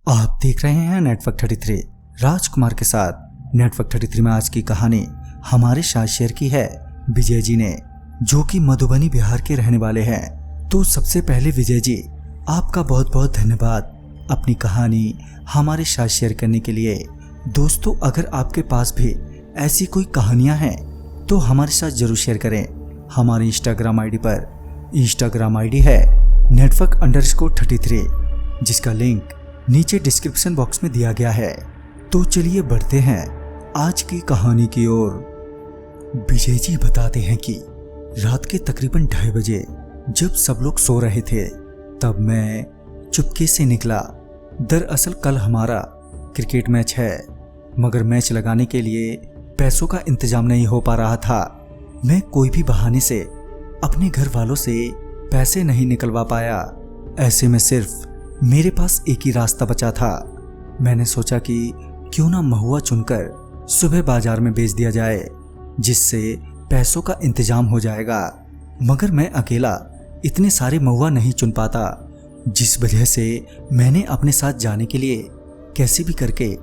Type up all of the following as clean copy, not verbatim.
आप देख रहे हैं नेटवर्क 33 राजकुमार के साथ। नेटवर्क 33 में आज की कहानी हमारे साथ शेयर की है विजय जी ने, जो कि मधुबनी बिहार के रहने वाले हैं। तो सबसे पहले विजय जी, आपका बहुत बहुत धन्यवाद अपनी कहानी हमारे साथ शेयर करने के लिए। दोस्तों, अगर आपके पास भी ऐसी कोई कहानियां हैं तो हमारे साथ जरूर शेयर करें। हमारी इंस्टाग्राम आईडी पर इंस्टाग्राम आईडी है network_33, जिसका लिंक नीचे डिस्क्रिप्शन बॉक्स में दिया गया है। तो चलिए बढ़ते हैं आज की कहानी की ओर। विजय जी बताते हैं कि रात के तकरीबन 2:30 बजे जब सब लोग सो रहे थे, तब मैं चुपके से निकला। दरअसल कल हमारा क्रिकेट मैच है, मगर मैच लगाने के लिए पैसों का इंतजाम नहीं हो पा रहा था। मैं कोई भी बहाने से अपने घर वालों से पैसे नहीं निकलवा पाया। ऐसे में सिर्फ मेरे पास एक ही रास्ता बचा था। मैंने सोचा कि क्यों ना महुआ चुनकर सुबह बाजार में बेच दिया जाए, जिससे पैसों का इंतजाम हो जाएगा। मगर मैं अकेला इतने सारे महुआ नहीं चुन पाता, जिस वजह से मैंने अपने साथ जाने के लिए कैसे भी करके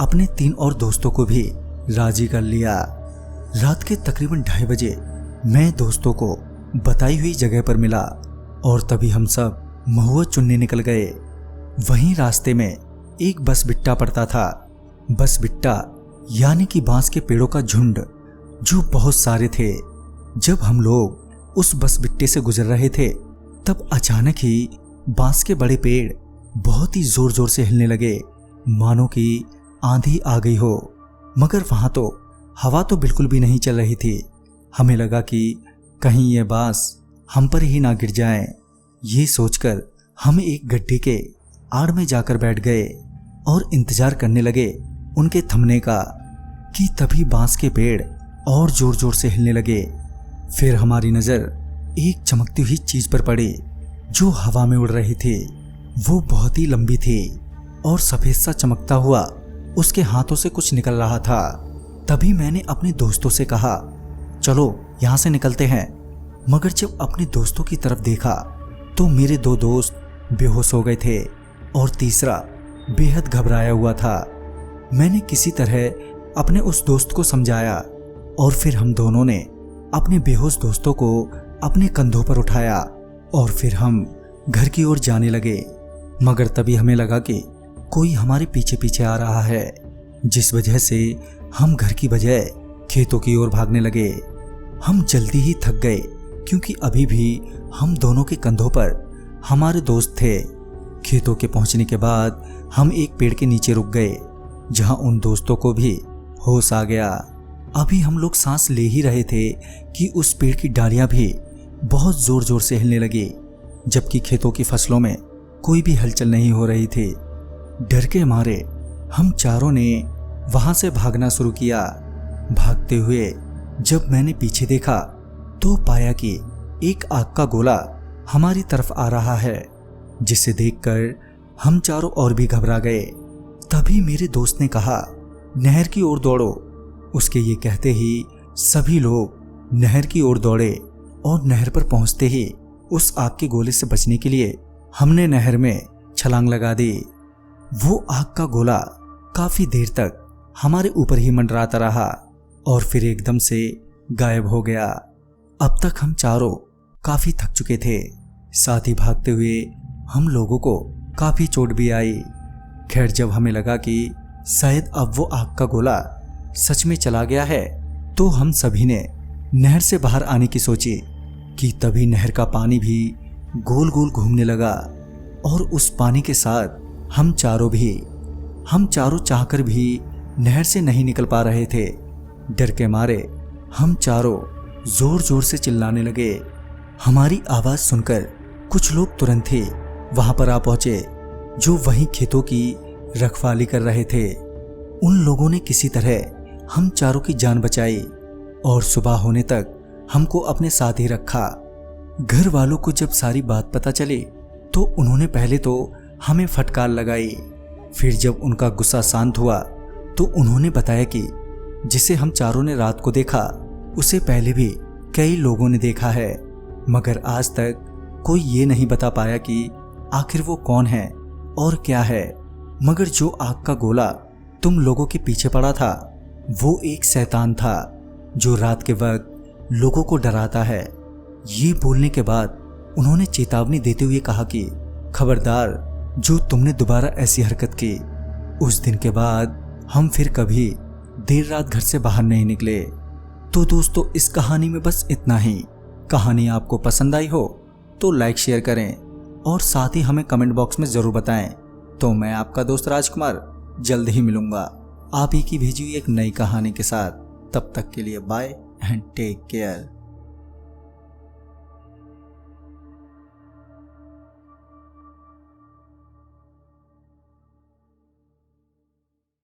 अपने 3 और दोस्तों को भी राजी कर लिया। रात के तकरीबन 2:30 बजे मैं दोस्तों को बताई हुई जगह पर मिला और तभी हम सब महुआ चुनने निकल गए। वहीं रास्ते में एक बस बिट्टा पड़ता था। बस बिट्टा यानी कि बांस के पेड़ों का झुंड, जो बहुत सारे थे। जब हम लोग उस बस बिट्टे से गुजर रहे थे, तब अचानक ही बांस के बड़े पेड़ बहुत ही जोर जोर से हिलने लगे, मानो कि आंधी आ गई हो। मगर वहां तो हवा तो बिल्कुल भी नहीं चल रही थी। हमें लगा कि कहीं ये बांस हम पर ही ना गिर जाए। ये सोचकर हम एक गड्ढे के आड़ में जाकर बैठ गए और इंतजार करने लगे उनके थमने का, कि तभी बांस के पेड़ और जोर जोर से हिलने लगे। फिर हमारी नजर एक चमकती हुई चीज पर पड़ी, जो हवा में उड़ रही थी। वो बहुत ही लंबी थी और सफेद सा चमकता हुआ उसके हाथों से कुछ निकल रहा था। तभी मैंने अपने दोस्तों से कहा, चलो यहां से निकलते हैं। मगर जब अपने दोस्तों की तरफ देखा तो मेरे 2 दोस्त बेहोश हो गए थे और तीसरा बेहद घबराया हुआ था। मैंने किसी तरह अपने उस दोस्त को समझाया और फिर हम दोनों ने अपने बेहोश दोस्तों को अपने कंधों पर उठाया और फिर हम घर की ओर जाने लगे। मगर तभी हमें लगा कि कोई हमारे पीछे पीछे आ रहा है, जिस वजह से हम घर की बजाय खेतों की ओर भागने लगे। हम जल्दी ही थक गए, क्योंकि अभी भी हम दोनों के कंधों पर हमारे दोस्त थे। खेतों के पहुंचने के बाद हम एक पेड़ के नीचे रुक गए, जहां उन दोस्तों को भी होश आ गया। अभी हम लोग सांस ले ही रहे थे कि उस पेड़ की डालियां भी बहुत जोर जोर से हिलने लगी, जबकि खेतों की फसलों में कोई भी हलचल नहीं हो रही थी। डर के मारे हम चारों ने वहां से भागना शुरू किया। भागते हुए जब मैंने पीछे देखा तो पाया कि एक आग का गोला हमारी तरफ आ रहा है, जिसे देखकर हम चारों और भी घबरा गए। तभी मेरे दोस्त ने कहा, नहर की ओर दौड़ो। उसके ये कहते ही सभी लोग नहर की ओर दौड़े और नहर पर पहुंचते ही उस आग के गोले से बचने के लिए हमने नहर में छलांग लगा दी। वो आग का गोला काफी देर तक हमारे ऊपर ही मंडराता रहा और फिर एकदम से गायब हो गया। अब तक हम चारों काफी थक चुके थे, साथ ही भागते हुए हम लोगों को काफी चोट भी आई। खैर, जब हमें लगा कि शायद अब वो आग का गोला सच में चला गया है, तो हम सभी ने नहर से बाहर आने की सोची कि तभी नहर का पानी भी गोल गोल घूमने लगा और उस पानी के साथ हम चारों चाहकर भी नहर से नहीं निकल पा रहे थे। डर के मारे हम चारों जोर जोर से चिल्लाने लगे। हमारी आवाज सुनकर कुछ लोग तुरंत ही वहां पर आ पहुंचे, जो वहीं खेतों की रखवाली कर रहे थे। उन लोगों ने किसी तरह हम चारों की जान बचाई और सुबह होने तक हमको अपने साथ ही रखा। घर वालों को जब सारी बात पता चली तो उन्होंने पहले तो हमें फटकार लगाई। फिर जब उनका गुस्सा शांत हुआ तो उन्होंने बताया कि जिसे हम चारों ने रात को देखा, उसे पहले भी कई लोगों ने देखा है, मगर आज तक कोई ये नहीं बता पाया कि आखिर वो कौन है और क्या है। मगर जो आग का गोला तुम लोगों के पीछे पड़ा था वो एक शैतान था जो रात के वक्त लोगों को डराता है। ये बोलने के बाद उन्होंने चेतावनी देते हुए कहा कि खबरदार, जो तुमने दोबारा ऐसी हरकत की, उस दिन के बाद हम फिर कभी देर रात घर से बाहर नहीं निकले। तो दोस्तों, इस कहानी में बस इतना ही। कहानी आपको पसंद आई हो तो लाइक शेयर करें और साथ ही हमें कमेंट बॉक्स में ज़रूर बताएं। तो मैं आपका दोस्त राजकुमार जल्द ही मिलूंगा आप ही की भेजी हुई एक नई कहानी के साथ। तब तक के लिए बाय एंड टेक केयर।